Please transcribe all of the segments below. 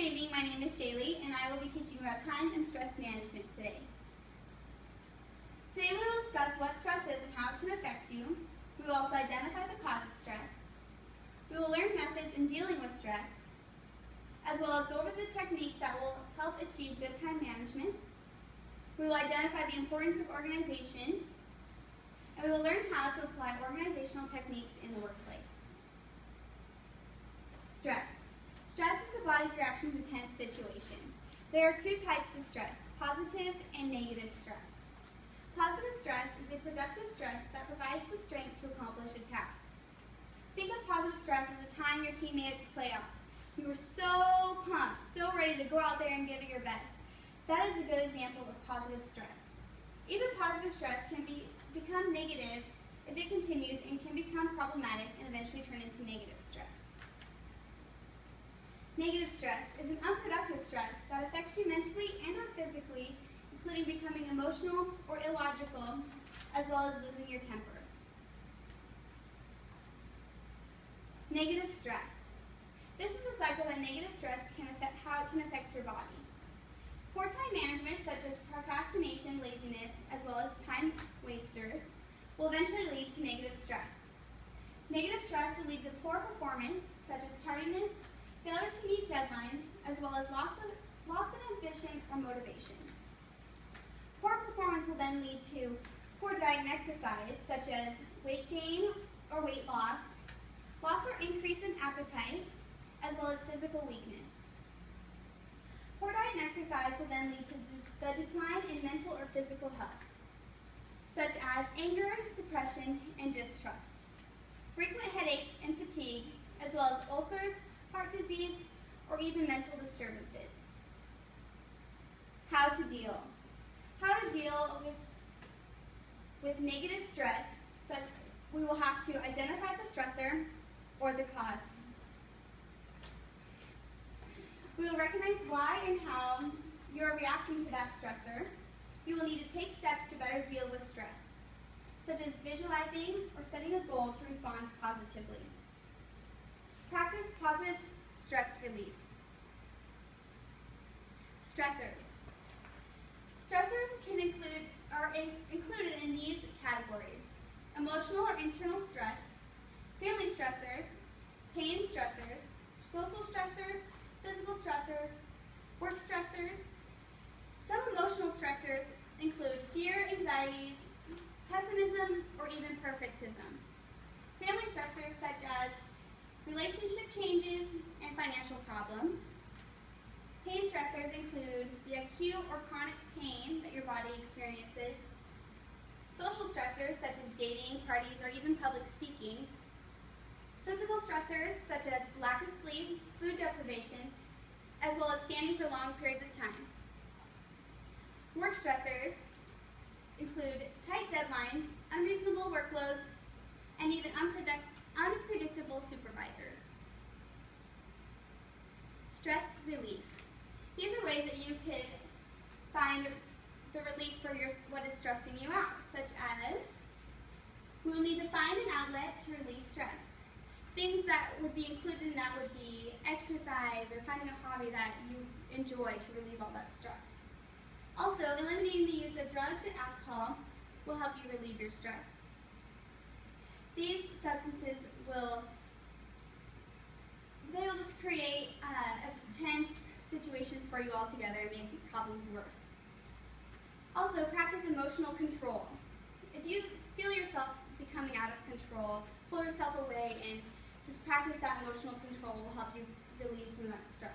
evening, my name is Shaleys, and I will be teaching about time and stress management today. Today we will discuss what stress is and how it can affect you. We will also identify the cause of stress. We will learn methods in dealing with stress, as well as go over the techniques that will help achieve good time management. We will identify the importance of organization, and we will learn how to apply organizational techniques in the workplace. Stress. Stress is the body's reaction to tense situations. There are two types of stress, positive and negative stress. Positive stress is a productive stress that provides the strength to accomplish a task. Think of positive stress as the time your team made it to playoffs. You were so pumped, so ready to go out there and give it your best. That is a good example of positive stress. Even positive stress can become negative if it continues and can become problematic and eventually turn into negative stress. Negative stress is an unproductive stress that affects you mentally and or physically, including becoming emotional or illogical, as well as losing your temper. Negative stress. This is a cycle that negative stress can affect how it can affect your body. Poor time management, such as procrastination, laziness, as well as time wasters, will eventually lead to negative stress. Negative stress will lead to poor performance, such as tardiness, failure to meet deadlines, as well as loss of ambition or motivation. Poor performance will then lead to poor diet and exercise, such as weight gain or weight loss, loss or increase in appetite, as well as physical weakness. Poor diet and exercise will then lead to the decline in mental or physical health, such as anger, depression, and distrust, frequent headaches and fatigue, as well as ulcers, heart disease, or even mental disturbances. How to deal. How to deal with negative stress. So we will have to identify the stressor or the cause. We will recognize why and how you are reacting to that stressor. You will need to take steps to better deal with stress, such as visualizing or setting a goal to respond positively. Practice positive stress relief. Stressors. Stressors are included in these categories: emotional or internal stress, family stressors, pain stressors, social stressors, physical stressors, work stressors. Some emotional stressors include fear, anxieties, pessimism, or even perfectism. Family stressors such as relationship changes and financial problems. Pain stressors include the acute or chronic pain that your body experiences. Social stressors such as dating, parties, or even public speaking. Physical stressors such as lack of sleep, food deprivation, as well as standing for long periods of time. Work stressors include tight deadlines, unreasonable workloads, and even unpredictable supervisors. Stress relief. These are ways that you could find the relief for what is stressing you out, such as we will need to find an outlet to relieve stress. Things that would be included in that would be exercise or finding a hobby that you enjoy to relieve all that stress. Also, eliminating the use of drugs and alcohol will help you relieve your stress. These substances will just create tense situations for you altogether and make problems worse. Also, practice emotional control. If you feel yourself becoming out of control, pull yourself away and just practice that emotional control will help you relieve some of that stress.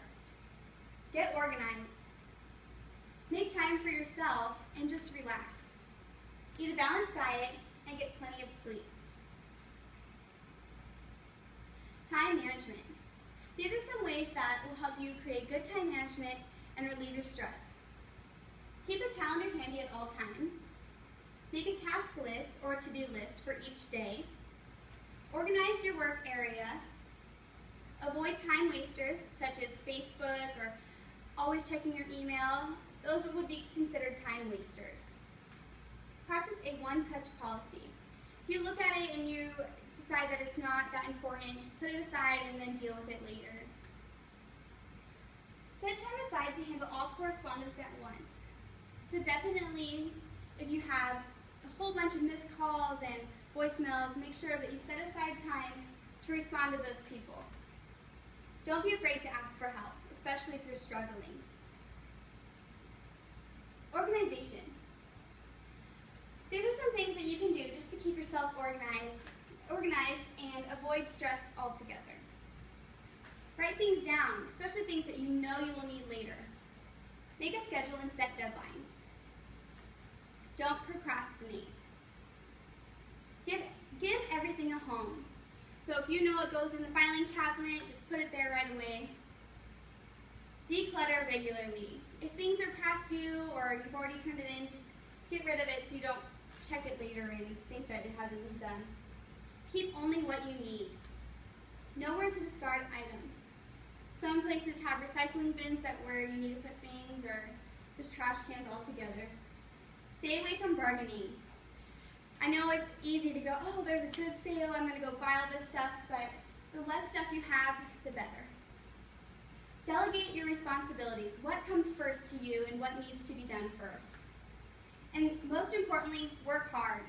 Get organized. Make time for yourself and just relax. Eat a balanced diet and get plenty of sleep. Time management. These are some ways that will help you create good time management and relieve your stress. Keep a calendar handy at all times. Make a task list or a to-do list for each day. Organize your work area. Avoid time wasters such as Facebook or always checking your email. Those would be considered time wasters. Practice a one-touch policy. If you look at it and you decide that it's not that important, just put it aside and then deal with it later. Set correspondence at once. So definitely, if you have a whole bunch of missed calls and voicemails, make sure that you set aside time to respond to those people. Don't be afraid to ask for help, especially if you're struggling. Organization. These are some things that you can do just to keep yourself organized and avoid stress altogether. Write things down, especially things that you know you will need later. Make a schedule and set deadlines. Don't procrastinate. Give everything a home. So if you know it goes in the filing cabinet, just put it there right away. Declutter regularly. If things are past due or you've already turned it in, just get rid of it so you don't check it later and think that it hasn't been done. Keep only what you need. Know where to discard items. Some places have recycling bins where you need to put things, or just trash cans altogether. Stay away from bargaining. I know it's easy to go, oh, there's a good sale, I'm going to go buy all this stuff, but the less stuff you have, the better. Delegate your responsibilities. What comes first to you and what needs to be done first. And most importantly, work hard.